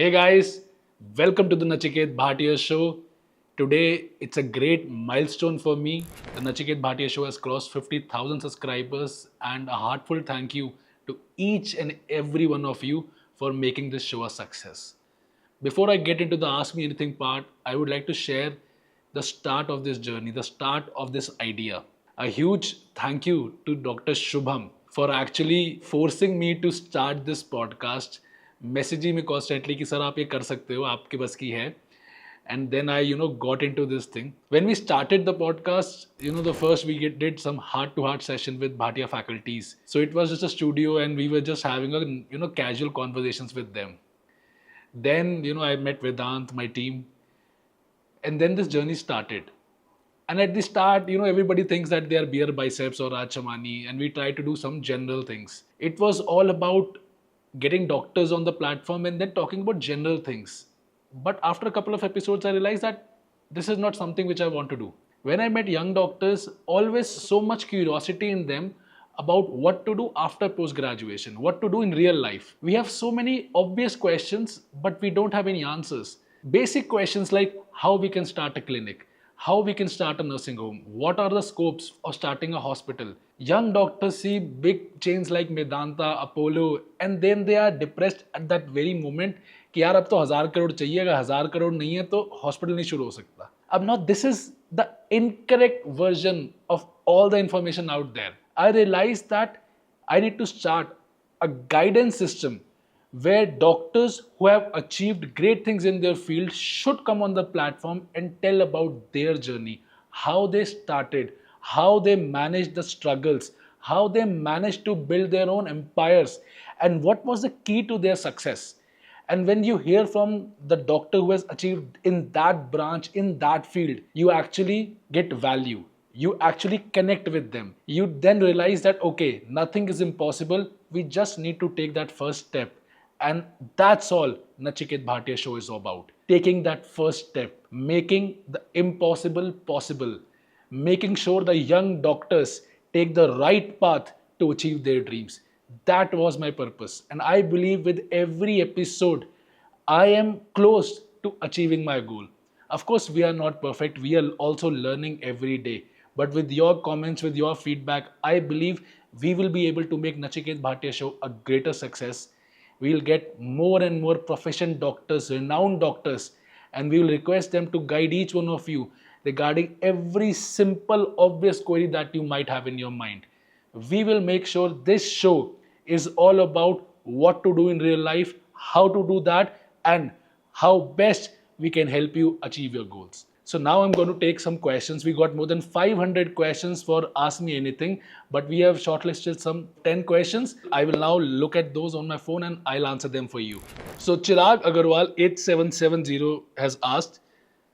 Hey guys, welcome to the Nachiket Bhatia Show. Today it's a great milestone for me. The Nachiket Bhatia Show has crossed 50,000 subscribers, and a heartfelt thank you to each and every one of you for making this show a success. Before I get into the Ask Me Anything part, I would like to share the start of this journey, the start of this idea. A huge thank you to Dr. Shubham for actually forcing me to start this podcast. Messaging me constantly कि sir आप ये कर सकते हो, आपके बस की है. And then I got into this thing. When we started the podcast, the first we did some heart-to-heart session with Bhatia faculties. So it was just a studio, and we were just having casual conversations with them. Then I met Vedant, my team, and then this journey started. And at the start everybody thinks that they are Beer Biceps or Raj Chamani, and we try to do some general things. It was all about getting doctors on the platform and then talking about general things. But after a couple of episodes, I realized that this is not something which I want to do. When I met young doctors, always so much curiosity in them about what to do after post graduation, what to do in real life. We have so many obvious questions, but we don't have any answers. Basic questions like how we can start a clinic, how we can start a nursing home, what are the scopes of starting a hospital. Young doctors see big chains like Medanta, Apollo, and then they are depressed at that very moment कि यार अब तो 1,000 करोड़ चाहिए, अगर 1,000 करोड़ नहीं है तो hospital नहीं शुरू हो सकता. अब now this is the incorrect version of all the information out there. I realized that I need to start a guidance system where doctors who have achieved great things in their field should come on the platform and tell about their journey, how they started, how they managed the struggles, how they managed to build their own empires, and what was the key to their success. And when you hear from the doctor who has achieved in that branch, in that field, you actually get value. You actually connect with them. You then realize that, okay, nothing is impossible. We just need to take that first step. And that's all Nachiket Bhatia Show is about. Taking that first step, making the impossible possible, making sure the young doctors take the right path to achieve their dreams. That was my purpose. And I believe with every episode, I am close to achieving my goal. Of course, we are not perfect. We are also learning every day. But with your comments, with your feedback, I believe we will be able to make Nachiket Bhatia Show a greater success. We will get more and more professional doctors, renowned doctors, and we will request them to guide each one of you regarding every simple, obvious query that you might have in your mind. We will make sure this show is all about what to do in real life, how to do that, and how best we can help you achieve your goals. So now I'm going to take some questions. We got more than 500 questions for Ask Me Anything, but we have shortlisted some 10 questions. I will now look at those on my phone and I'll answer them for you. So Chirag Agarwal 8770 has asked,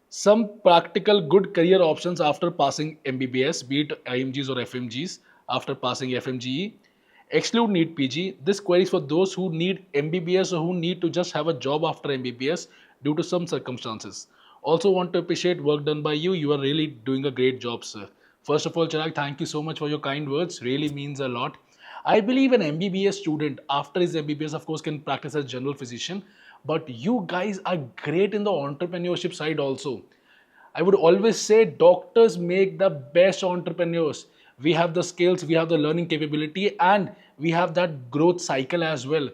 some practical good career options after passing MBBS, be it IMGs or FMGs, after passing FMGE. Exclude NEET PG. This query is for those who need MBBS or who need to just have a job after MBBS due to some circumstances. Also want to appreciate work done by you. You are really doing a great job, sir. First of all, Chirag, thank you so much for your kind words. Really means a lot. I believe an MBBS student after his MBBS, of course, can practice as general physician. But you guys are great in the entrepreneurship side also. I would always say doctors make the best entrepreneurs. We have the skills, we have the learning capability, and we have that growth cycle as well.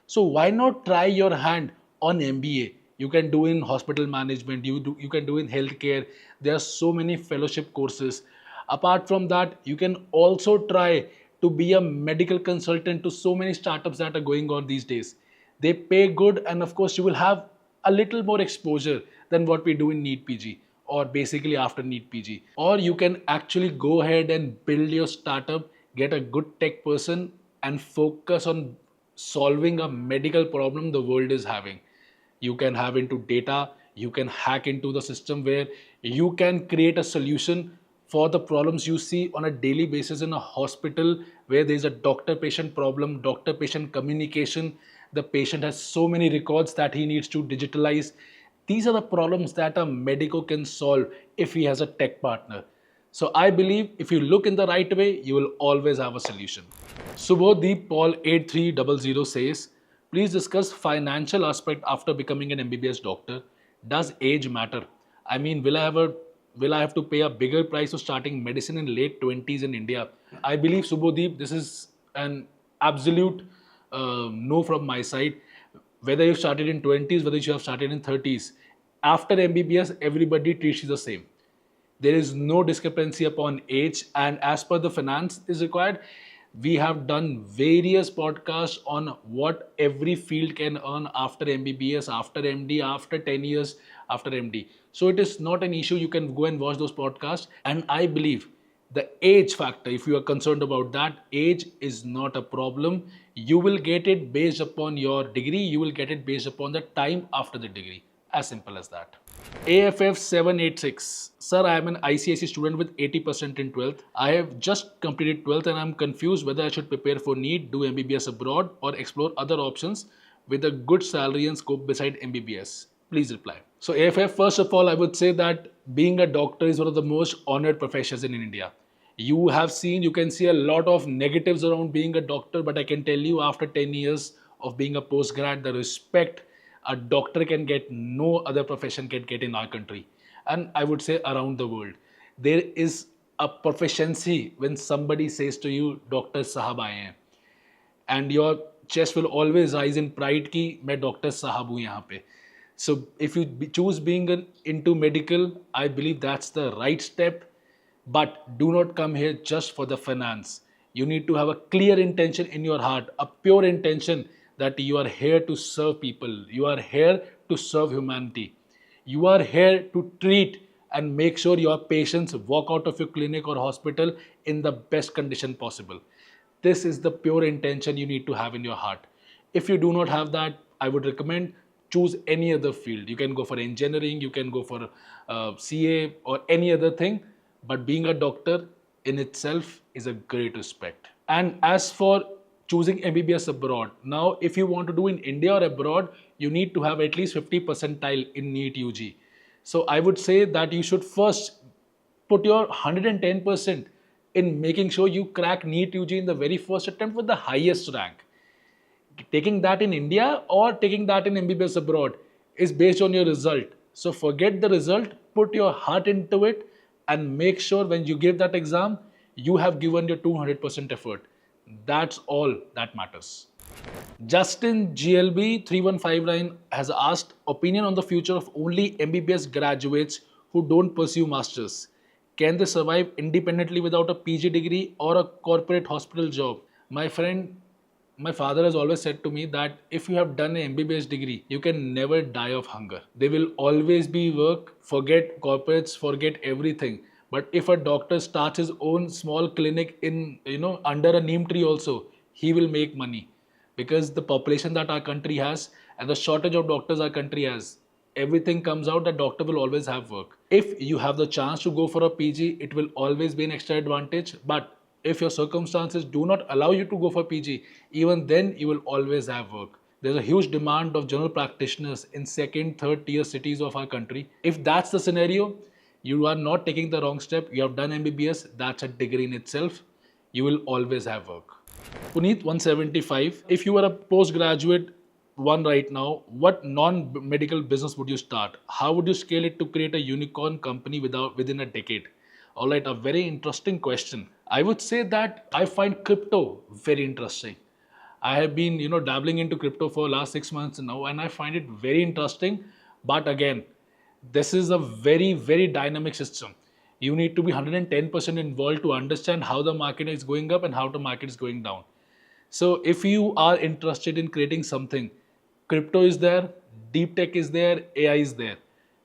So why not try your hand on MBA? You can do in hospital management, you can do in healthcare. There are so many fellowship courses. Apart from that, you can also try to be a medical consultant to so many startups that are going on these days. They pay good, and of course you will have a little more exposure than what we do in NEET PG or basically after NEET PG. Or you can actually go ahead and build your startup, get a good tech person, and focus on solving a medical problem the world is having. You can have into data, you can hack into the system where you can create a solution for the problems you see on a daily basis in a hospital where there's a doctor patient problem, doctor patient communication. The patient has so many records that he needs to digitalize. These are the problems that a medico can solve if he has a tech partner. So I believe if you look in the right way, you will always have a solution. Subodhdeep Paul 8300 says, Please discuss financial aspect after becoming an MBBS doctor. Does age matter? I mean, will I have to pay a bigger price for starting medicine in late 20s in India? I believe, Subhodeep, this is an absolute no from my side. Whether you started in 20s, whether you have started in 30s, after MBBS, everybody treats you the same. There is no discrepancy upon age, and as per the finance is required, we have done various podcasts on what every field can earn after MBBS, after MD, after 10 years after MD. So it is not an issue. You can go and watch those podcasts, and I believe the age factor, if you are concerned about that, age is not a problem. You will get it based upon your degree, you will get it based upon the time after the degree. As simple as that. AFF 786. Sir, I am an ICIC student with 80% in 12th. I have just completed 12th and I am confused whether I should prepare for NEET, do MBBS abroad, or explore other options with a good salary and scope beside MBBS. Please reply. So, AFF, first of all, I would say that being a doctor is one of the most honored professions in India. You can see a lot of negatives around being a doctor, but I can tell you after 10 years of being a postgrad, the respect a doctor can get, no other profession can get in our country. And I would say around the world. There is a proficiency when somebody says to you, Dr. Sahab aaye hain. And your chest will always rise in pride ki main Dr. Sahab hu yahan pe. So if you choose being into medical, I believe that's the right step. But do not come here just for the finance. You need to have a clear intention in your heart, a pure intention that you are here to serve people. You are here to serve humanity. You are here to treat and make sure your patients walk out of your clinic or hospital in the best condition possible. This is the pure intention you need to have in your heart. If you do not have that, I would recommend choose any other field. You can go for engineering, you can go for CA or any other thing. But being a doctor in itself is a great respect. And as for choosing MBBS abroad, now if you want to do in India or abroad, you need to have at least 50 percentile in NEET UG. So I would say that you should first put your 110% in making sure you crack NEET UG in the very first attempt with the highest rank. Taking that in India or taking that in MBBS abroad is based on your result. So forget the result, put your heart into it, and make sure when you give that exam, you have given your 200% effort. That's all that matters. Justin GLB 3159 has asked opinion on the future of only MBBS graduates who don't pursue masters. Can they survive independently without a PG degree or a corporate hospital job? My friend, my father has always said to me that if you have done an MBBS degree, you can never die of hunger. There will always be work. Forget corporates, forget everything. But if a doctor starts his own small clinic in, under a neem tree also, he will make money. Because the population that our country has and the shortage of doctors our country has, everything comes out that doctor will always have work. If you have the chance to go for a PG, it will always be an extra advantage. But if your circumstances do not allow you to go for PG, even then you will always have work. There's a huge demand of general practitioners in second, third tier cities of our country. If that's the scenario, you are not taking the wrong step. You have done MBBS, that's a degree in itself. You will always have work. Puneet 175, if you are a postgraduate one right now, what non-medical business would you start? How would you scale it to create a unicorn company within a decade? All right, a very interesting question. I would say that I find crypto very interesting. I have been, dabbling into crypto for last 6 months now, and I find it very interesting. But again, this is a very, very dynamic system. You need to be 110% involved to understand how the market is going up and how the market is going down. So if you are interested in creating something, crypto is there, deep tech is there, AI is there,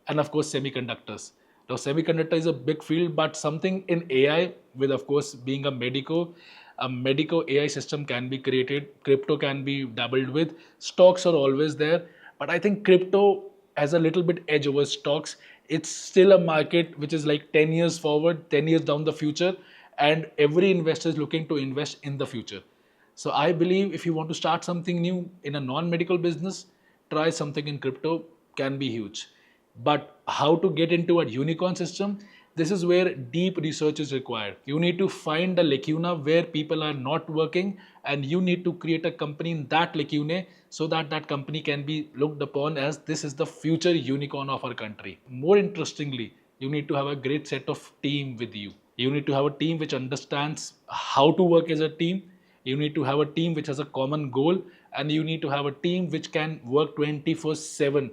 and of course semiconductors. Now semiconductor is a big field, but something in AI, with of course being a medico AI system can be created, crypto can be dabbled with, stocks are always there, but I think crypto has a little bit edge over stocks. It's still a market which is like 10 years forward, 10 years down the future, and every investor is looking to invest in the future. So I believe if you want to start something new in a non-medical business, try something in crypto, can be huge. But how to get into a unicorn system? This is where deep research is required. You need to find a lacuna where people are not working, and you need to create a company in that lacuna so that that company can be looked upon as this is the future unicorn of our country. More interestingly, you need to have a great set of team with you. You need to have a team which understands how to work as a team. You need to have a team which has a common goal, and you need to have a team which can work 24/7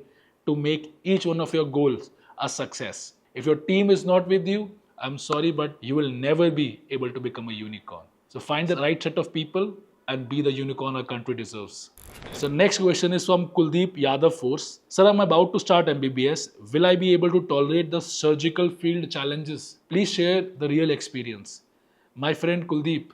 to make each one of your goals a success. If your team is not with you, I'm sorry, but you will never be able to become a unicorn. So find the right set of people and be the unicorn our country deserves. So next question is from Kuldeep Yadav Force. Sir, I'm about to start MBBS. Will I be able to tolerate the surgical field challenges? Please share the real experience. My friend Kuldeep,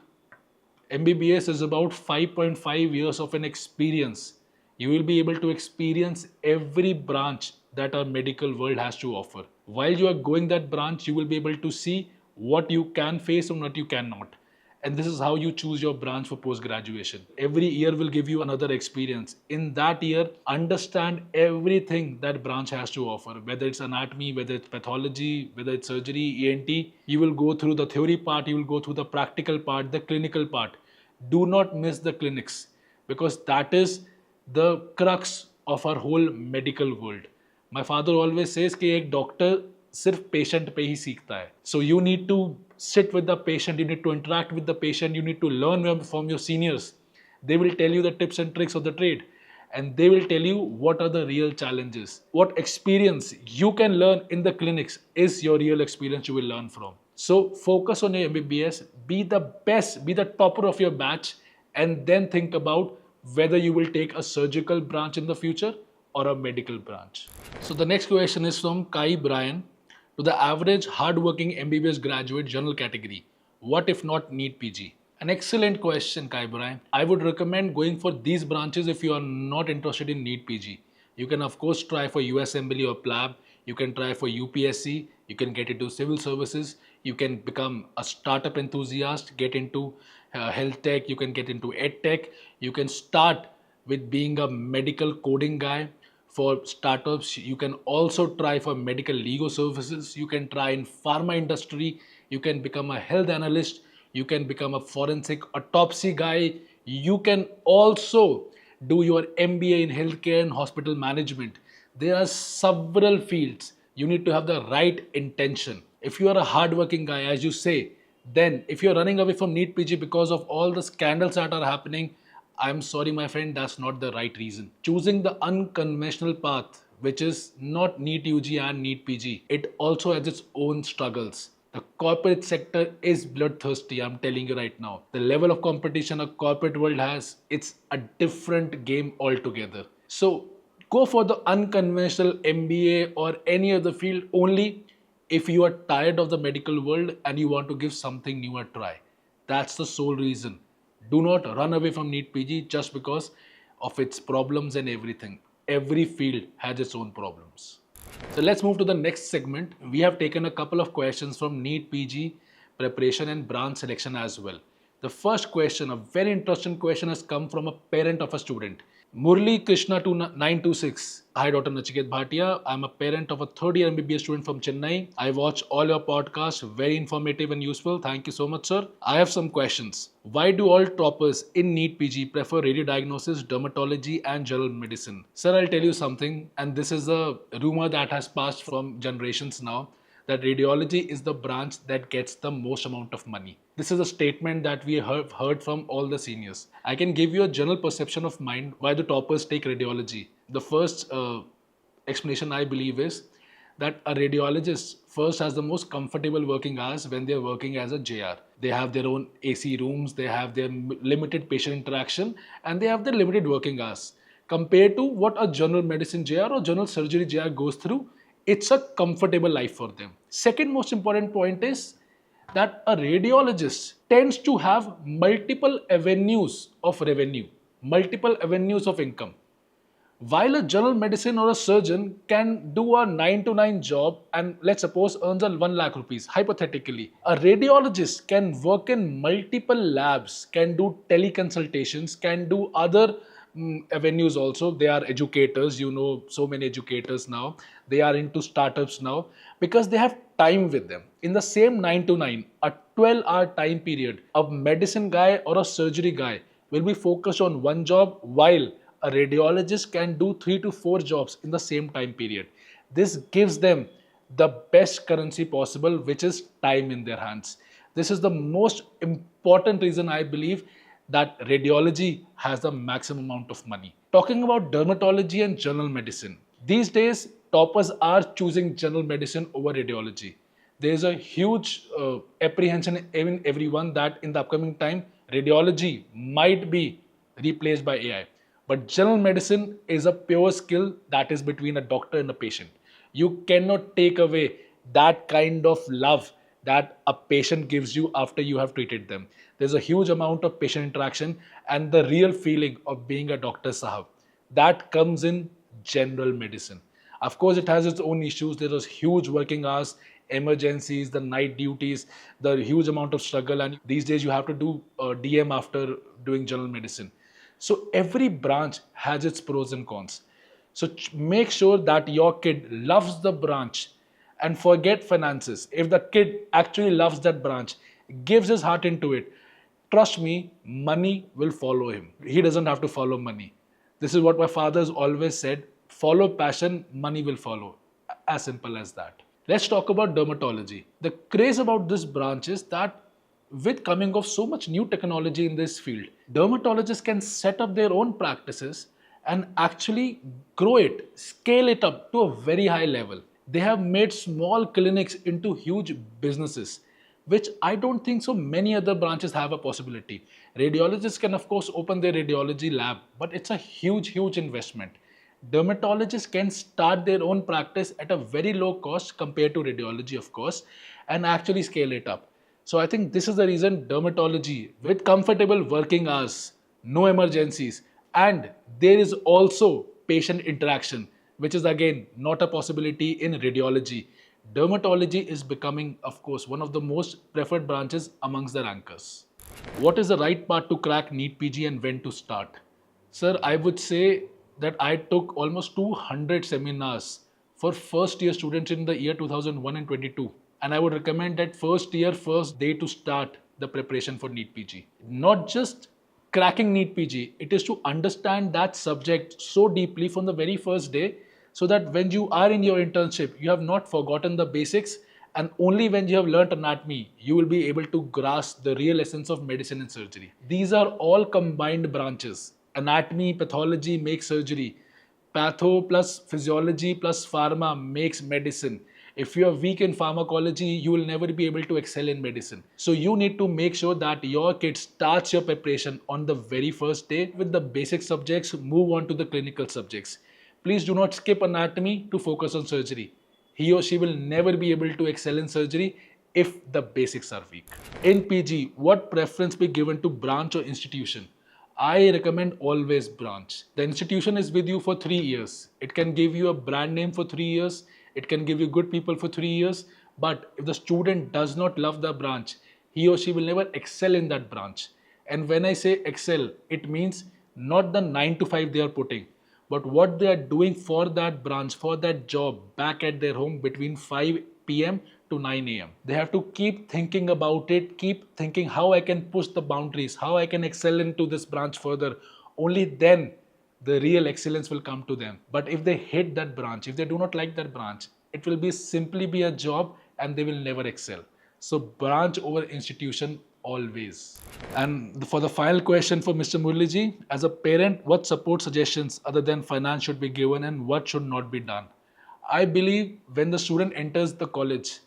MBBS is about 5.5 years of an experience. You will be able to experience every branch that our medical world has to offer. While you are going that branch, you will be able to see what you can face and what you cannot. And this is how you choose your branch for post graduation. Every year will give you another experience. In that year, understand everything that branch has to offer, whether it's anatomy, whether it's pathology, whether it's surgery, ENT. You will go through the theory part, you will go through the practical part, the clinical part. Do not miss the clinics, because that is the crux of our whole medical world. My father always says कि एक doctor सिर्फ patient पे ही सीखता है. So you need to sit with the patient, you need to interact with the patient, you need to learn from your seniors. They will tell you the tips and tricks of the trade, and they will tell you what are the real challenges. What experience you can learn in the clinics is your real experience you will learn from. So focus on your MBBS, be the best, be the topper of your batch, and then think about whether you will take a surgical branch in the future or a medical branch. So the next question is from Kai Brian. To the average hardworking MBBS graduate general category, what if not NEET PG? An excellent question, Kai Brian. I would recommend going for these branches if you are not interested in NEET PG. You can of course try for USMLE or PLAB. You can try for UPSC. You can get into civil services. You can become a startup enthusiast, get into health tech. You can get into ed tech. You can start with being a medical coding guy. For startups, you can also try for medical legal services. You can try in pharma industry. You can become a health analyst. You can become a forensic autopsy guy. You can also do your MBA in healthcare and hospital management. There are several fields. You need to have the right intention. If you are a hardworking guy, as you say, then if you're running away from NEET PG because of all the scandals that are happening, I'm sorry, my friend, that's not the right reason. Choosing the unconventional path, which is not NEET UG and NEET PG, it also has its own struggles. The corporate sector is bloodthirsty, I'm telling you right now. The level of competition a corporate world has, it's a different game altogether. So go for the unconventional MBA or any other field only if you are tired of the medical world and you want to give something new a try. That's the sole reason. Do not run away from NEET PG just because of its problems and everything. Every field has its own problems. So let's move to the next segment. We have taken a couple of questions from NEET PG preparation and branch selection as well. The first question, a very interesting question, has come from a parent of a student. Murli Krishna 926. Hi, Dr. Nachiket Bhatia. I'm a parent of a third year MBBS student from Chennai. I watch all your podcasts, very informative and useful. Thank you so much, sir. I have some questions. Why do all toppers in NEET PG prefer radiodiagnosis, dermatology, and general medicine? Sir, I'll tell you something, and this is a rumor that has passed from generations now, that radiology is the branch that gets the most amount of money. This is a statement that we have heard from all the seniors. I can give you a general perception of mine why the toppers take radiology. The first explanation I believe is that a radiologist first has the most comfortable working hours when they are working as a JR. They have their own AC rooms, they have their limited patient interaction, and they have their limited working hours. Compared to what a general medicine JR or general surgery JR goes through, it's a comfortable life for them. Second most important point is that a radiologist tends to have multiple avenues of revenue, multiple avenues of income. While a general medicine or a surgeon can do a 9 to 9 job and let's suppose earns a 1 lakh rupees, hypothetically, a radiologist can work in multiple labs, can do teleconsultations, can do other avenues also. They are educators, you know, so many educators now. They are into startups now because they have time with them. In the same 9 to 9, a 12-hour time period, a medicine guy or a surgery guy will be focused on one job while A radiologist can do 3 to 4 jobs in the same time period. This gives them the best currency possible, which is time in their hands. This is the most important reason I believe that radiology has the maximum amount of money. Talking about dermatology and general medicine, these days toppers are choosing general medicine over radiology. There is a huge apprehension in everyone that in the upcoming time radiology might be replaced by AI. But general medicine is a pure skill that is between a doctor and a patient. You cannot take away that kind of love that a patient gives you after you have treated them. There's a huge amount of patient interaction and the real feeling of being a doctor sahab. That comes in general medicine. Of course, it has its own issues. There was huge working hours, emergencies, the night duties, the huge amount of struggle, and these days you have to do DM after doing general medicine. So every branch has its pros and cons. So make sure that your kid loves the branch and forget finances. If the kid actually loves that branch, gives his heart into it, trust me, money will follow him. He doesn't have to follow money. This is what my father has always said: follow passion, money will follow. As simple as that. Let's talk about dermatology. The craze about this branch is that with coming of so much new technology in this field, dermatologists can set up their own practices and actually grow it, scale it up to a very high level. They have made small clinics into huge businesses, which I don't think so many other branches have a possibility. Radiologists can of course open their radiology lab, but it's a huge investment. Dermatologists can start their own practice at a very low cost compared to radiology, of course, and actually scale it up. So I think this is the reason dermatology, with comfortable working hours, no emergencies, and there is also patient interaction, which is again not a possibility in radiology. Dermatology is becoming, of course, one of the most preferred branches amongst the rankers. What is the right path to crack NEET PG and when to start? Sir, I would say that I took almost 200 seminars for first year students in the year 2001 and 22. And I would recommend that first year, first day to start the preparation for NEET PG. Not just cracking NEET PG, it is to understand that subject so deeply from the very first day so that when you are in your internship, you have not forgotten the basics, and only when you have learnt anatomy, you will be able to grasp the real essence of medicine and surgery. These are all combined branches. Anatomy, pathology makes surgery. Patho plus physiology plus pharma makes medicine. If you are weak in pharmacology, you will never be able to excel in medicine. So you need to make sure that your kid starts your preparation on the very first day with the basic subjects, move on to the clinical subjects. Please do not skip anatomy to focus on surgery. He or she will never be able to excel in surgery if the basics are weak. In PG, what preference be given to branch or institution? I recommend always branch. The institution is with you for 3 years. It can give you a brand name for 3 years. It can give you good people for 3 years. But if the student does not love the branch, he or she will never excel in that branch. And when I say excel, it means not the 9 to 5 they are putting, but what they are doing for that branch, for that job back at their home between 5 p.m. to 9 a.m. They have to keep thinking about it, keep thinking how I can push the boundaries, how I can excel into this branch further. Only then the real excellence will come to them. But if they hate that branch, if they do not like that branch, it will be simply be a job and they will never excel. So branch over institution always. And for the final question for Mr. Murliji, as a parent, what support suggestions other than finance should be given and what should not be done? I believe when the student enters the college,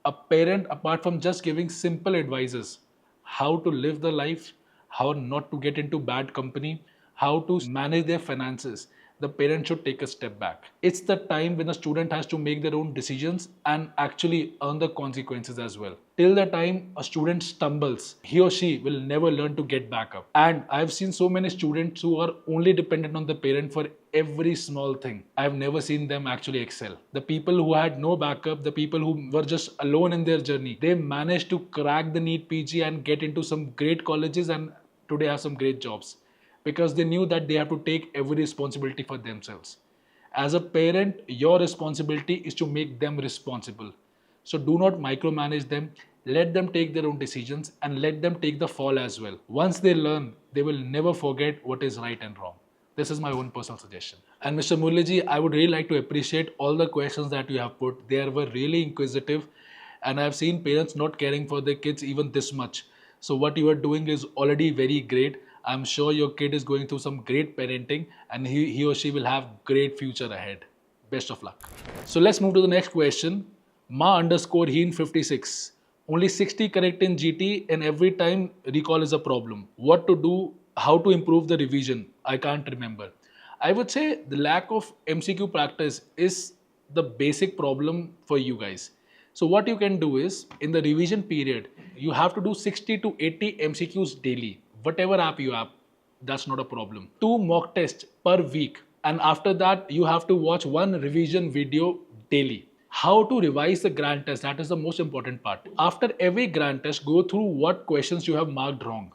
a parent, apart from just giving simple advices, how to live the life, how not to get into bad company, how to manage their finances, the parent should take a step back. It's the time when the student has to make their own decisions and actually earn the consequences as well. Till the time a student stumbles, he or she will never learn to get back up. And I've seen so many students who are only dependent on the parent for every small thing. I've never seen them actually excel. The people who had no backup, the people who were just alone in their journey, they managed to crack the NEET PG and get into some great colleges and today have some great jobs, because they knew that they have to take every responsibility for themselves. As a parent, your responsibility is to make them responsible. So do not micromanage them. Let them take their own decisions and let them take the fall as well. Once they learn, they will never forget what is right and wrong. This is my own personal suggestion. And Mr. Murliji, I would really like to appreciate all the questions that you have put. They were really inquisitive, and I've seen parents not caring for their kids even this much. So what you are doing is already very great. I'm sure your kid is going through some great parenting, and he or she will have great future ahead. Best of luck. So let's move to the next question. Ma underscore Heen 56. Only 60 correct in GT, and every time recall is a problem. What to do? How to improve the revision? I can't remember. I would say the lack of MCQ practice is the basic problem for you guys. So what you can do is in the revision period, you have to do 60 to 80 MCQs daily. Whatever app you have, that's not a problem. 2 mock tests per week, and after that you have to watch 1 revision video daily. How to revise the grand test, that is the most important part. After every grand test, go through what questions you have marked wrong.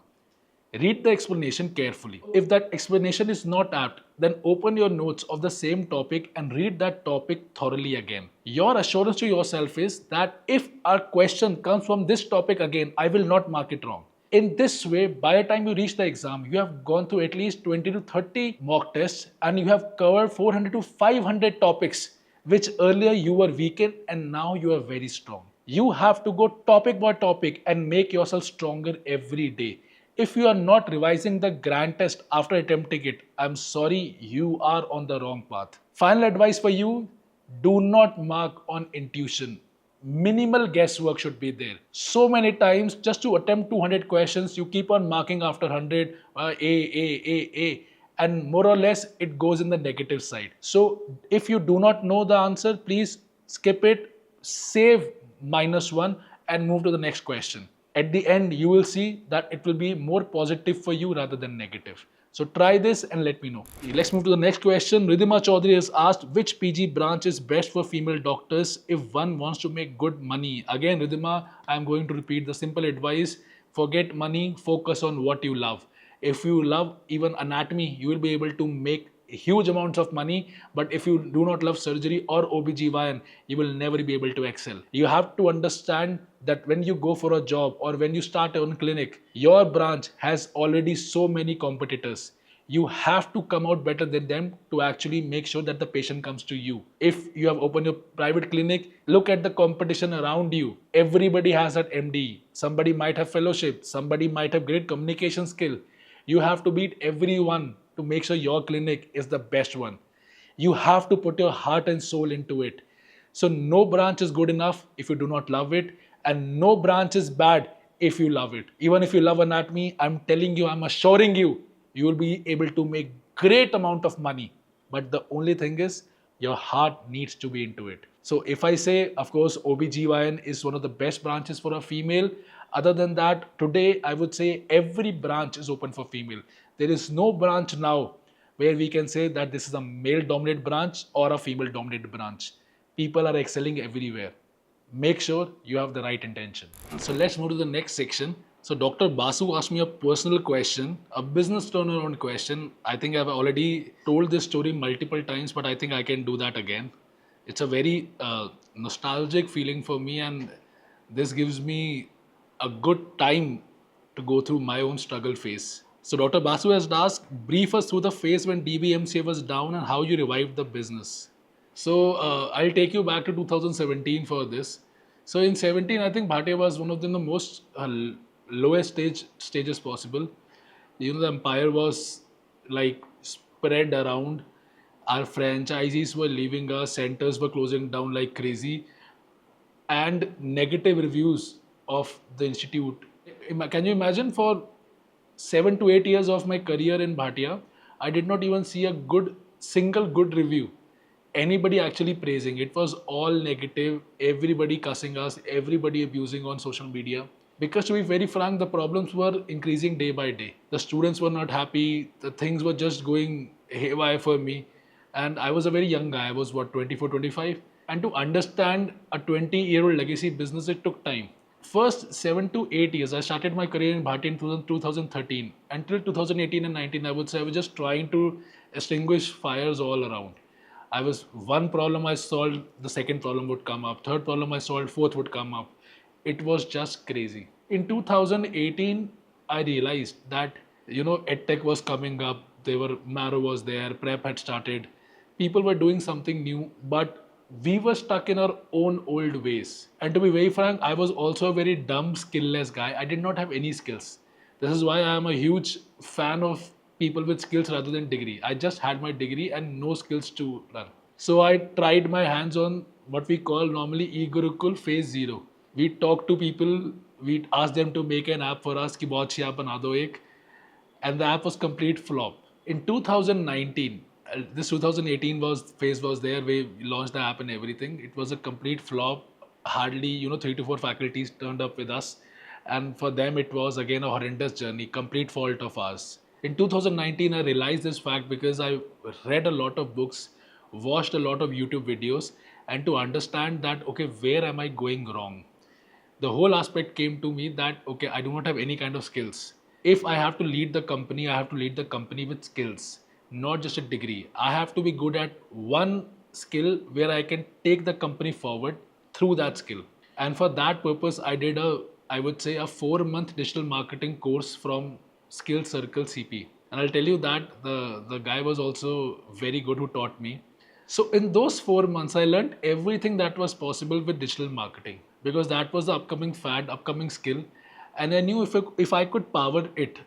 Read the explanation carefully. If that explanation is not apt, then open your notes of the same topic and read that topic thoroughly again. Your assurance to yourself is that if a question comes from this topic again, I will not mark it wrong. In this way, by the time you reach the exam, you have gone through at least 20 to 30 mock tests, and you have covered 400 to 500 topics, which earlier you were weak in and now you are very strong. You have to go topic by topic and make yourself stronger every day. If you are not revising the grand test after attempting it, I'm sorry, you are on the wrong path. Final advice for you, do not mark on intuition. Minimal guesswork should be there. So many times, just to attempt 200 questions, you keep on marking after 100, A, and more or less it goes in the negative side. So if you do not know the answer, please skip it, save -1 and move to the next question. At the end, you will see that it will be more positive for you rather than negative. So try this and let me know. Let's move to the next question. Ridhima Chaudhary has asked, which PG branch is best for female doctors if one wants to make good money? Again, Ridhima, I'm going to repeat the simple advice. Forget money, focus on what you love. If you love even anatomy, you will be able to make huge amounts of money, but if you do not love surgery or OBGYN, you will never be able to excel. You have to understand that when you go for a job or when you start your own clinic, your branch has already so many competitors. You have to come out better than them to actually make sure that the patient comes to you. If you have opened your private clinic, look at the competition around you. Everybody has that MD. Somebody might have fellowship. Somebody might have great communication skill. You have to beat everyone to make sure your clinic is the best one. You have to put your heart and soul into it. So no branch is good enough if you do not love it, and no branch is bad if you love it. Even if you love anatomy, I'm telling you, I'm assuring you, you will be able to make great amount of money. But the only thing is, your heart needs to be into it. So if I say, of course, OBGYN is one of the best branches for a female. Other than that, today I would say every branch is open for female. There is no branch now where we can say that this is a male-dominated branch or a female-dominated branch. People are excelling everywhere. Make sure you have the right intention. So let's move to the next section. So Dr. Basu asked me a personal question, a business turnaround question. I think I've already told this story multiple times, but I think I can do that again. It's a very nostalgic feeling for me, and this gives me a good time to go through my own struggle phase. So Dr. Basu has asked, brief us through the phase when DBMCA was down and how you revived the business. So I'll take you back to 2017 for this. So in 17, I think Bhatia was one of the most lowest stages possible. You know, the empire was like spread around. Our franchisees were leaving us, centers were closing down like crazy, and negative reviews of the institute. Can you imagine, for 7 to 8 years of my career in Bhatia, I did not even see a single good review. Anybody actually praising. It was all negative, everybody cussing us, everybody abusing on social media. Because to be very frank, the problems were increasing day by day. The students were not happy, the things were just going haywire for me. And I was a very young guy, I was what, 24, 25? And to understand a 20-year-old legacy business, it took time. First 7 to 8 years, I started my career in Bhatia in 2013. Until 2018 and 19, I would say I was just trying to extinguish fires all around. I was one problem I solved, the second problem would come up, third problem I solved, fourth would come up. It was just crazy. In 2018, I realized that, EdTech was coming up, Maro was there, prep had started, people were doing something new, but we were stuck in our own old ways. And to be very frank, I was also a very dumb, skillless guy. I did not have any skills. This is why I am a huge fan of people with skills rather than degree. I just had my degree and no skills to run. So I tried my hands on what we call normally e-Gurukul phase 0. We talk to people, we ask them to make an app for us कि बहुत सी app बना दो एक, and the app was complete flop. In 2019, this 2018 was phase was there. We launched the app and everything. It was a complete flop. Hardly 3 to 4 faculties turned up with us, and for them it was again a horrendous journey. Complete fault of ours. In 2019, I realized this fact because I read a lot of books, watched a lot of YouTube videos, and to understand that okay, where am I going wrong? The whole aspect came to me that okay, I do not have any kind of skills. If I have to lead the company, I have to lead the company with skills, not just a degree. I have to be good at one skill where I can take the company forward through that skill. And for that purpose, I did I would say a 4-month digital marketing course from Skill Circle CP. And I'll tell you that the guy was also very good who taught me. So in those 4 months, I learned everything that was possible with digital marketing because that was the upcoming fad, upcoming skill. And I knew if I could power it,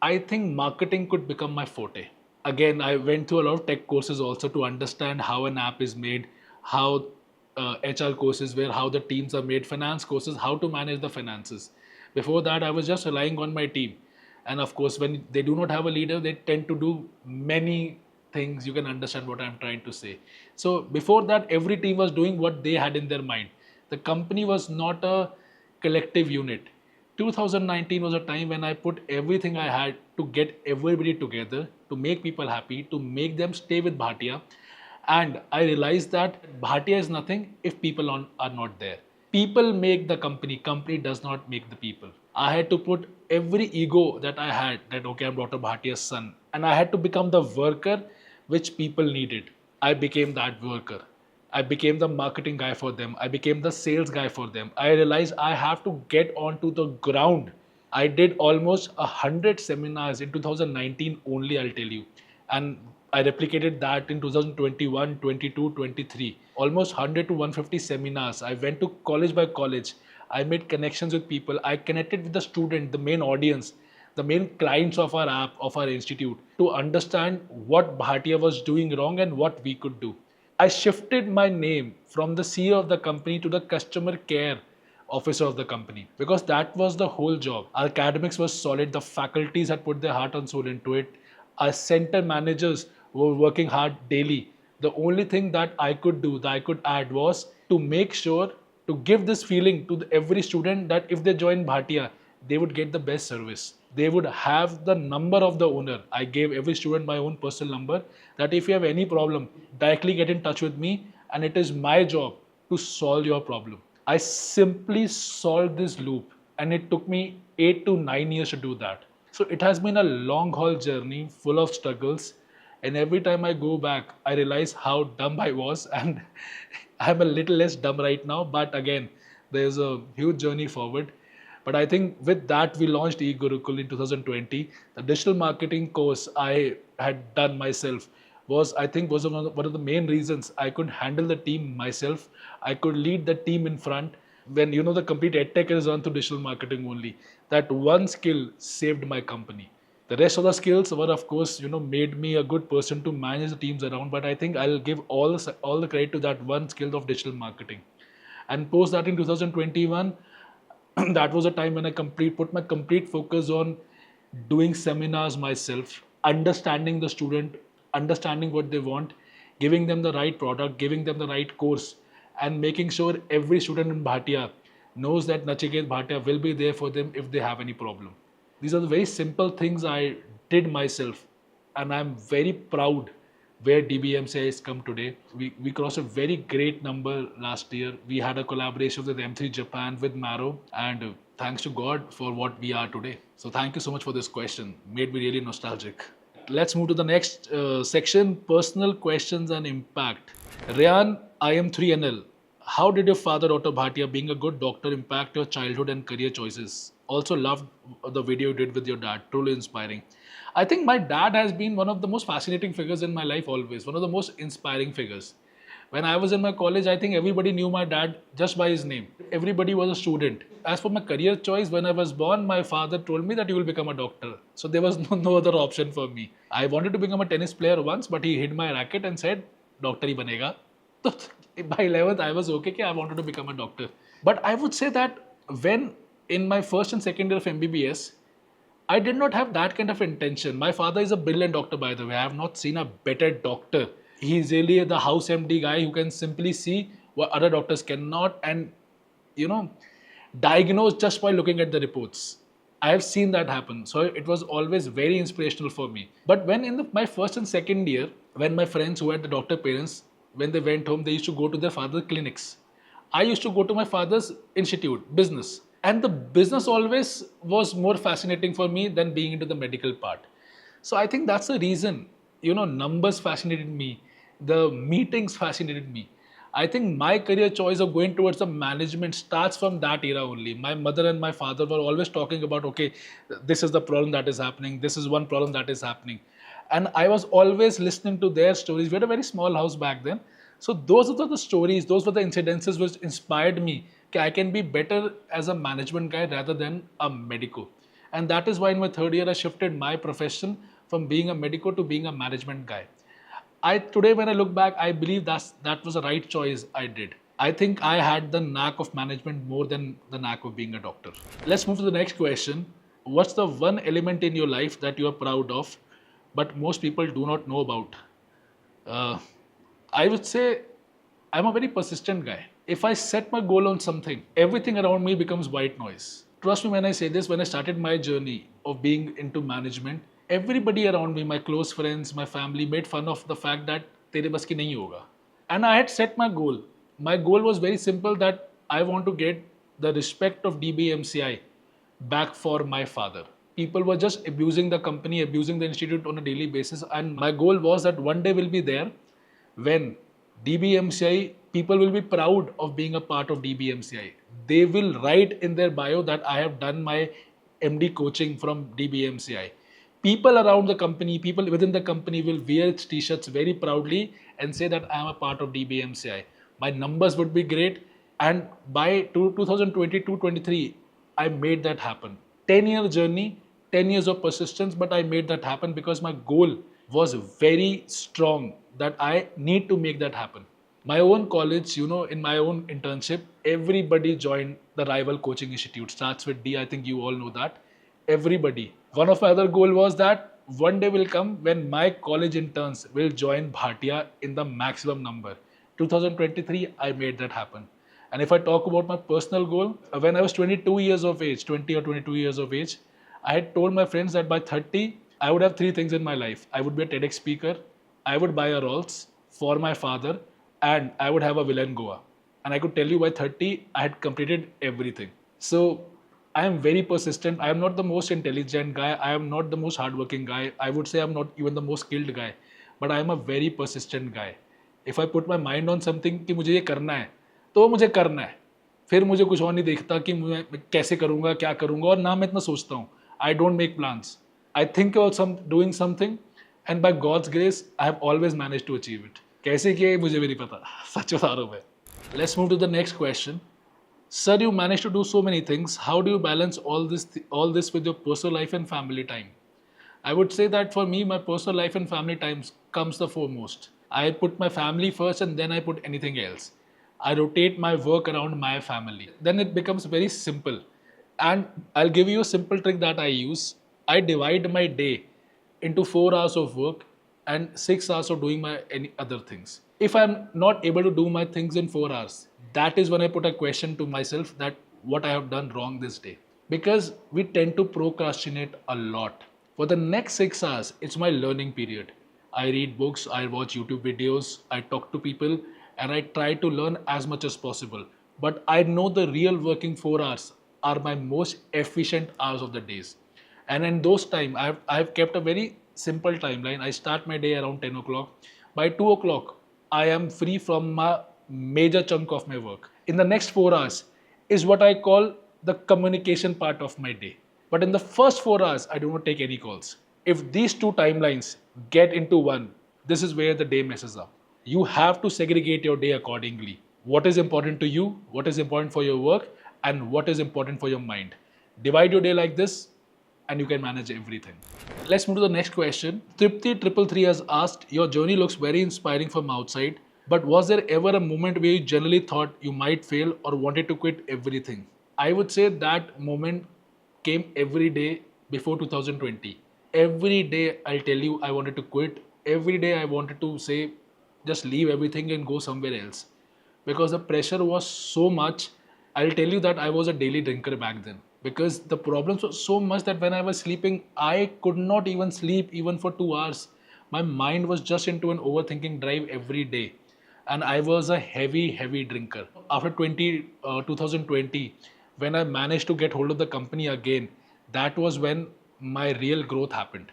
I think marketing could become my forte. Again, I went through a lot of tech courses also to understand how an app is made, how HR courses where how the teams are made, finance courses, how to manage the finances. Before that, I was just relying on my team. And of course, when they do not have a leader, they tend to do many things. You can understand what I'm trying to say. So before that, every team was doing what they had in their mind. The company was not a collective unit. 2019 was a time when I put everything I had to get everybody together, to make people happy, to make them stay with Bhatia. And I realized that Bhatia is nothing if people are not there. People make the company does not make the people. I had to put every ego that I had, that okay, I'm Dr. Bhatia's son, and I had to become the worker which people needed. I became that worker. I became the marketing guy for them. I became the sales guy for them. I realized I have to get onto the ground. I did almost 100 seminars in 2019 only, I'll tell you. And I replicated that in 2021, 22, 23. Almost 100 to 150 seminars. I went to college by college. I made connections with people. I connected with the student, the main audience, the main clients of our app, of our institute, to understand what Bhatia was doing wrong and what we could do. I shifted my name from the CEO of the company to the customer care officer of the company because that was the whole job. Our academics was solid. The faculties had put their heart and soul into it. Our center managers were working hard daily. The only thing that I could do, that I could add, was to make sure to give this feeling to every student that if they join Bhatia, they would get the best service. They would have the number of the owner. I gave every student my own personal number, that if you have any problem, directly get in touch with me, and it is my job to solve your problem. I simply solved this loop, and it took me 8 to 9 years to do that. So it has been a long haul journey full of struggles, and every time I go back, I realize how dumb I was, and I'm a little less dumb right now, but again, there's a huge journey forward. But I think with that, we launched eGurukul in 2020. The digital marketing course I had done myself was one of the main reasons I could handle the team myself. I could lead the team in front. When the complete edtech is run through digital marketing only, that one skill saved my company. The rest of the skills were, of course, made me a good person to manage the teams around. But I think I'll give all the credit to that one skill of digital marketing. And post that in 2021, that was a time when I put my complete focus on doing seminars myself, understanding the student, understanding what they want, giving them the right product, giving them the right course, and making sure every student in Bhatia knows that Nachiket Bhatia will be there for them if they have any problem. These are the very simple things I did myself, and I'm very proud where DBMCI has come today. We crossed a very great number last year. We had a collaboration with M3 Japan, with Maro, and thanks to God for what we are today. So thank you so much for this question. Made me really nostalgic. Let's move to the next section, personal questions and impact. Ryan, IM3NL. How did your father, Dr. Bhatia, being a good doctor, impact your childhood and career choices? Also loved the video you did with your dad. Truly inspiring. I think my dad has been one of the most fascinating figures in my life always, one of the most inspiring figures. When I was in my college, I think everybody knew my dad just by his name. Everybody was a student. As for my career choice, when I was born, my father told me that you will become a doctor. So there was no other option for me. I wanted to become a tennis player once, but he hid my racket and said, doctor hi banega. So by 11th, I was okay, I wanted to become a doctor. But I would say that when in my first and second year of MBBS, I did not have that kind of intention. My father is a brilliant doctor, by the way. I have not seen a better doctor. He's really the house MD guy who can simply see what other doctors cannot and, you know, diagnose just by looking at the reports. I have seen that happen. So it was always very inspirational for me. But when in my first and second year, when my friends who had the doctor parents, when they went home, they used to go to their father's clinics. I used to go to my father's institute, business. And the business always was more fascinating for me than being into the medical part. So I think that's the reason, numbers fascinated me, the meetings fascinated me. I think my career choice of going towards the management starts from that era only. My mother and my father were always talking about, okay, this is the problem that is happening, this is one problem that is happening. And I was always listening to their stories. We had a very small house back then. So those were the stories, those were the incidences which inspired me. Okay, I can be better as a management guy rather than a medico. And that is why in my third year I shifted my profession from being a medico to being a management guy. I today when I look back, I believe that was the right choice I did. I think I had the knack of management more than the knack of being a doctor. Let's move to the next question. What's the one element in your life that you are proud of, but most people do not know about? Uh, I would say I'm a very persistent guy. If I set my goal on something, everything around me becomes white noise. Trust me when I say this, when I started my journey of being into management, everybody around me, my close friends, my family, made fun of the fact that tere bas ki nahi hoga. And I had set my goal. My goal was very simple, that I want to get the respect of DBMCI back for my father. People were just abusing the company, abusing the institute on a daily basis. And my goal was that one day will be there when DBMCI, people will be proud of being a part of DBMCI. They will write in their bio that I have done my MD coaching from DBMCI. People around the company, people within the company will wear its t-shirts very proudly and say that I am a part of DBMCI. My numbers would be great. And by 2022-23, I made that happen. 10-year journey, 10 years of persistence, but I made that happen because my goal was very strong that I need to make that happen. My own college, in my own internship, everybody joined the rival coaching institute. Starts with D, I think you all know that. Everybody. One of my other goal was that one day will come when my college interns will join Bhatia in the maximum number. 2023, I made that happen. And if I talk about my personal goal, when I was 22 years of age, 20 or 22 years of age, I had told my friends that by 30, I would have three things in my life. I would be a TEDx speaker, I would buy a Rolls for my father, and I would have a villa in Goa. And I could tell you by 30, I had completed everything. So I am very persistent. I am not the most intelligent guy. I am not the most hardworking guy. I would say I'm not even the most skilled guy. But I am a very persistent guy. If I put my mind on something कि मुझे ये करना है, तो मुझे करना है. फिर मुझे कुछ और नहीं देखता कि मैं कैसे करूँगा, क्या करूँगा, और ना मैं इतना सोचता हूँ. I don't make plans. I think about doing something, and by God's grace, I have always managed to achieve it. कैसे किया मुझे भी नहीं पता. सच बता रहा हूँ मैं. Let's move to the next question. Sir, you managed to do so many things. How do you balance all this with your personal life and family time? I would say that for me, my personal life and family times comes the foremost. I put my family first and then I put anything else. I rotate my work around my family. Then it becomes very simple. And I'll give you a simple trick that I use. I divide my day into 4 hours of work and 6 hours of doing my any other things. If I'm not able to do my things in 4 hours, that is when I put a question to myself that what I have done wrong this day. Because we tend to procrastinate a lot. For the next 6 hours, it's my learning period. I read books, I watch YouTube videos, I talk to people, and I try to learn as much as possible. But I know the real working 4 hours are my most efficient hours of the days. And in those time, I've kept a very simple timeline. I start my day around 10 o'clock. By 2 o'clock, I am free from a major chunk of my work. In the next 4 hours is what I call the communication part of my day. But in the first 4 hours, I do not take any calls. If these two timelines get into one, this is where the day messes up. You have to segregate your day accordingly. What is important to you, what is important for your work, and what is important for your mind. Divide your day like this, and you can manage everything. Let's move to the next question. Tripti333 has asked, your journey looks very inspiring from outside, but was there ever a moment where you generally thought you might fail or wanted to quit everything? I would say that moment came every day before 2020. Every day I'll tell you I wanted to quit. Every day I wanted to say just leave everything and go somewhere else. Because the pressure was so much. I'll tell you that I was a daily drinker back then. Because the problems were so much that when I was sleeping, I could not even sleep even for 2 hours. My mind was just into an overthinking drive every day. And I was a heavy drinker. After 2020, when I managed to get hold of the company again, that was when my real growth happened.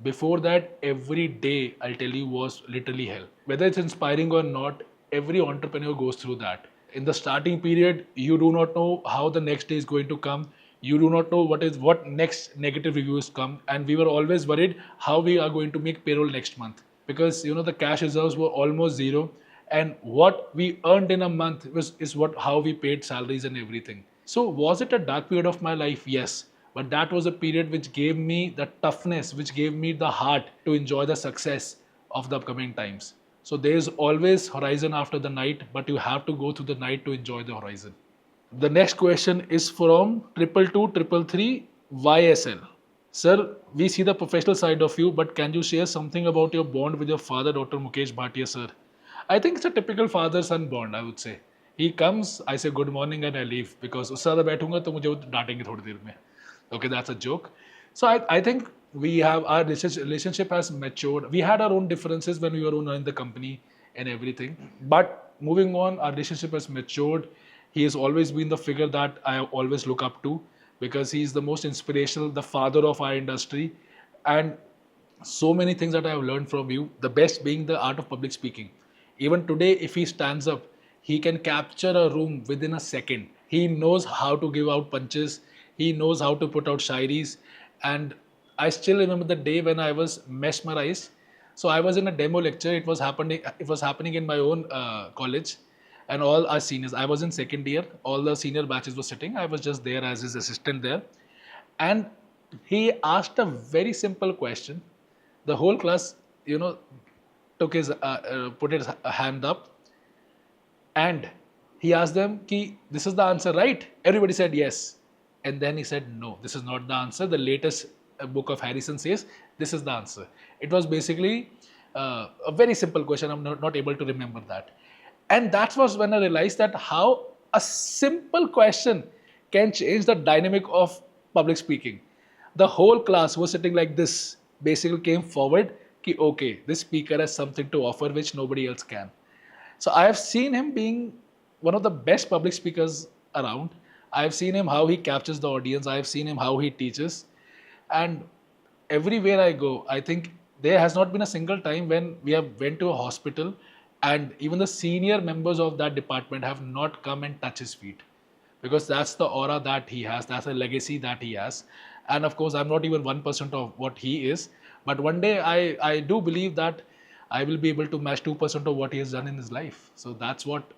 Before that, every day, I'll tell you, was literally hell. Whether it's inspiring or not, every entrepreneur goes through that. In the starting period, you do not know how the next day is going to come. You do not know what next negative reviews come, and we were always worried how we are going to make payroll next month, because the cash reserves were almost zero, and what we earned in a month is what how we paid salaries and everything. So was it a dark period of my life? Yes, but that was a period which gave me the toughness, which gave me the heart to enjoy the success of the upcoming times. So there's always horizon after the night, but you have to go through the night to enjoy the horizon. The next question is from 22233 YSL. Sir, we see the professional side of you, but can you share something about your bond with your father, Dr. Mukesh Bhatia, sir? I think it's a typical father-son bond, I would say. He comes, I say good morning and I leave, because उससे ज़्यादा बैठूंगा तो मुझे वो डांटेंगे थोड़ी देर में. Okay, that's a joke. So I think we have our relationship has matured. We had our own differences when we were running the company and everything. But moving on, our relationship has matured. He has always been the figure that I always look up to, because he is the most inspirational, the father of our industry. And so many things that I have learned from you, the best being the art of public speaking. Even today, if he stands up, he can capture a room within a second. He knows how to give out punches. He knows how to put out shairis. And I still remember the day when I was mesmerized. So I was in a demo lecture. It was happening in my own college, and all our seniors. I was in second year. All the senior batches were sitting. I was just there as his assistant there, and he asked a very simple question. The whole class, took his put his hand up, and he asked them, "Ki this is the answer, right?" Everybody said yes, and then he said, "No, this is not the answer. The latest book of Harrison says this is the answer." It was basically a very simple question. I'm not able to remember that, and that was when I realized that how a simple question can change the dynamic of public speaking. The whole class was sitting like this, basically came forward, ki okay, this speaker has something to offer which nobody else can. So I have seen him being one of the best public speakers around. I have seen him how he captures the audience. I have seen him how he teaches. And everywhere I go, I think there has not been a single time when we have went to a hospital and even the senior members of that department have not come and touch his feet, because that's the aura that he has, that's the legacy that he has. And of course, I'm not even 1% of what he is, but one day I do believe that I will be able to match 2% of what he has done in his life. So that's what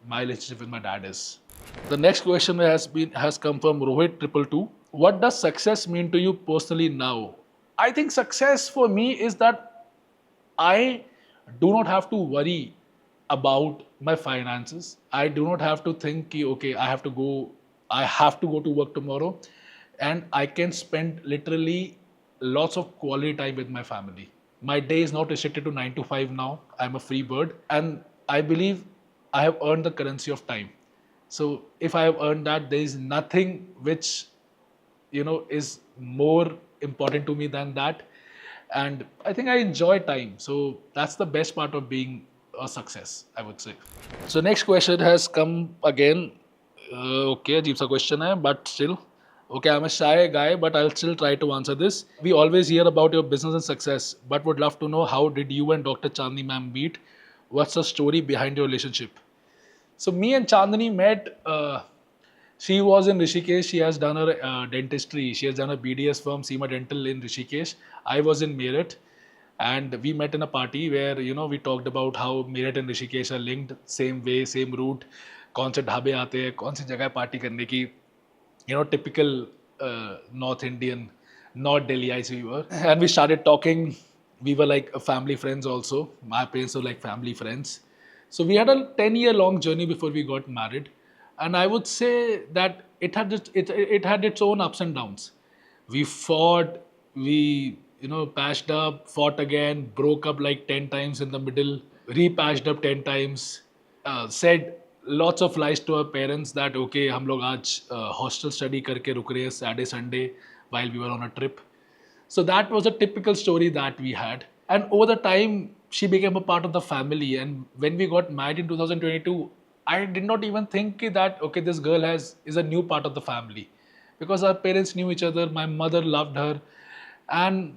my relationship with my dad is. The next question has come from Rohit222. What does success mean to you personally now? I think success for me is that I do not have to worry about my finances. I do not have to think, okay, I have to go to work tomorrow, and I can spend literally lots of quality time with my family. My day is not restricted to 9 to 5 now. I'm a free bird, and I believe I have earned the currency of time. So if I have earned that, there is nothing which is more important to me than that. And I think I enjoy time. So that's the best part of being a success, I would say. So next question has come again. Okay, अजीब सा question है, but still. Okay, I'm a shy guy, but I'll still try to answer this. We always hear about your business and success, but would love to know, how did you and Dr. Chandni ma'am meet? What's the story behind your relationship? So me and Chandni met. She was in Rishikesh. She has done her dentistry. She has done a BDS firm, Seema Dental in Rishikesh. I was in Meerut, and we met in a party where we talked about how Meerut and Rishikesh are linked, same way, same route. कौन से ढाबे आते हैं, कौन सी जगह party करने की, typical North Indian, not Delhiites we were. And we started talking. We were like family friends also. My parents were like family friends. So we had a 10-year long journey before we got married. And I would say that it had its own ups and downs. We fought, we patched up, fought again, broke up like 10 times in the middle, repatched up 10 times, said lots of lies to our parents that okay हम लोग आज hostel study करके रुक रहे हैं Saturday Sunday while we were on a trip. So that was a typical story that we had. And over the time, she became a part of the family. And when we got married in 2022, I did not even think that, okay, this girl is a new part of the family. Because our parents knew each other, my mother loved her. And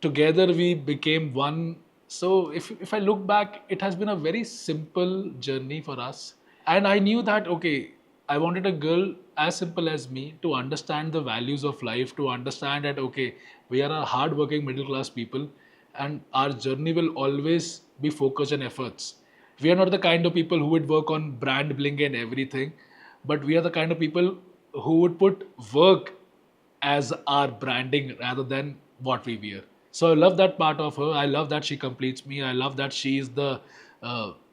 together we became one. So if I look back, it has been a very simple journey for us. And I knew that, okay, I wanted a girl as simple as me to understand the values of life, to understand that, okay, we are a hardworking middle class people and our journey will always be focused on efforts. We are not the kind of people who would work on brand bling and everything, but we are the kind of people who would put work as our branding rather than what we wear. So I love that part of her. I love that she completes me. I love that she is the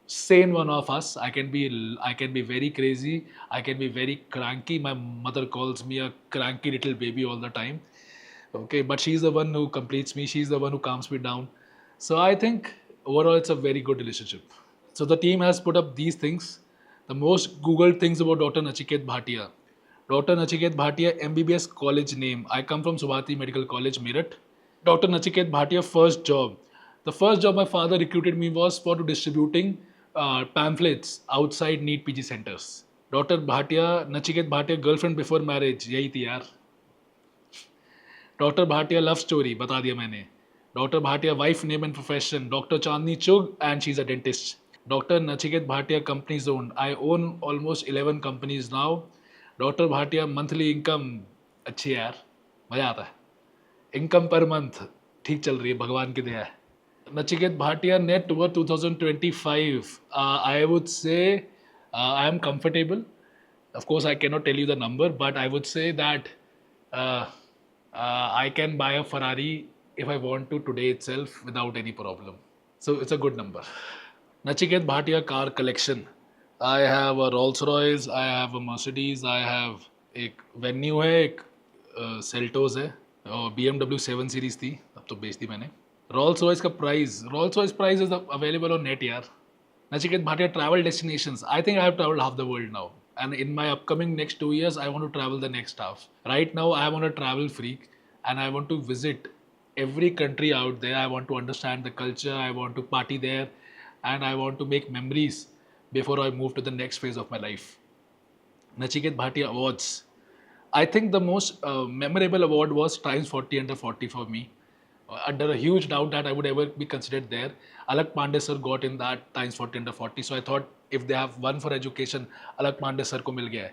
sane one of us. I can be very crazy. I can be very cranky. My mother calls me a cranky little baby all the time. Okay, but she's the one who completes me. She's the one who calms me down. So I think overall it's a very good relationship. So the team has put up these things. The most Googled things about Dr. Nachiket Bhatia. Dr. Nachiket Bhatia, MBBS college name. I come from Subhati Medical College, Meerut. Dr. Nachiket Bhatia, first job. The first job my father recruited me was for distributing pamphlets outside NEET PG centers. Dr. Bhatia, Nachiket Bhatia, girlfriend before marriage. यही थी यार. Dr. Bhatia, love story. बता दिया मैंने. Dr. Bhatia, wife, name and profession. Dr. Chandni Chug, and she's a dentist. Dr. Nachiket Bhatia, companies owned. I own almost 11 companies now. Dr. Bhatia, monthly income अच्छी है यार, मजा आता है. Income per month ठीक चल रही है, भगवान की दया है. Nachiket Bhatia, net worth 2025. I would say I am comfortable. Of course, I cannot tell you the number, but I would say that I can buy a Ferrari if I want to today itself without any problem. So it's a good number. Nachiket Bhatia car collection. I have a Rolls Royce, I have a Mercedes, I have एक Venue है, एक Seltos है, और BMW 7 Series थी, अब तो बेच दी मैंने. Rolls Royce का price is available on net यार. Nachiket Bhatia, travel destinations. I think I have traveled half the world now. And in my upcoming next 2 years, I want to travel the next half. Right now, I am on a travel freak and I want to visit every country out there. I want to understand the culture. I want to party there and I want to make memories before I move to the next phase of my life. Nachiket Bhatia awards. I think the most memorable award was Times 40 Under 40 for me. Under a huge doubt that I would ever be considered there. Alak Pandey sir got in that Times 40 Under 40. So I thought if they have one for education, Alak Pandey sir ko mil gaya hai.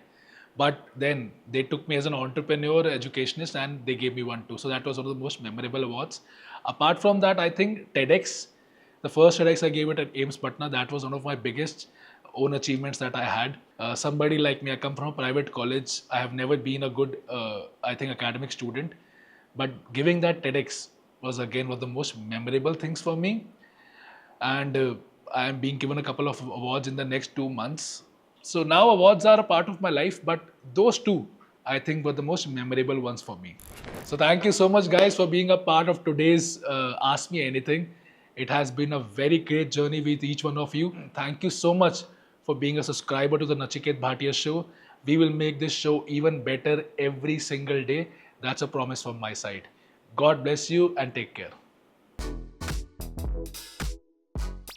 But then they took me as an entrepreneur, educationist, and they gave me one too. So that was one of the most memorable awards. Apart from that, I think TEDx, the first TEDx I gave it at AIMS Patna, that was one of my biggest own achievements that I had. Somebody like me, I come from a private college. I have never been a good, academic student. But giving that TEDx was again one of the most memorable things for me. And I am being given a couple of awards in the next 2 months. So now awards are a part of my life, but those two, I think, were the most memorable ones for me. So thank you so much, guys, for being a part of today's Ask Me Anything. It has been a very great journey with each one of you. Thank you so much for being a subscriber to the Nachiket Bhatia Show. We will make this show even better every single day. That's a promise from my side. God bless you and take care.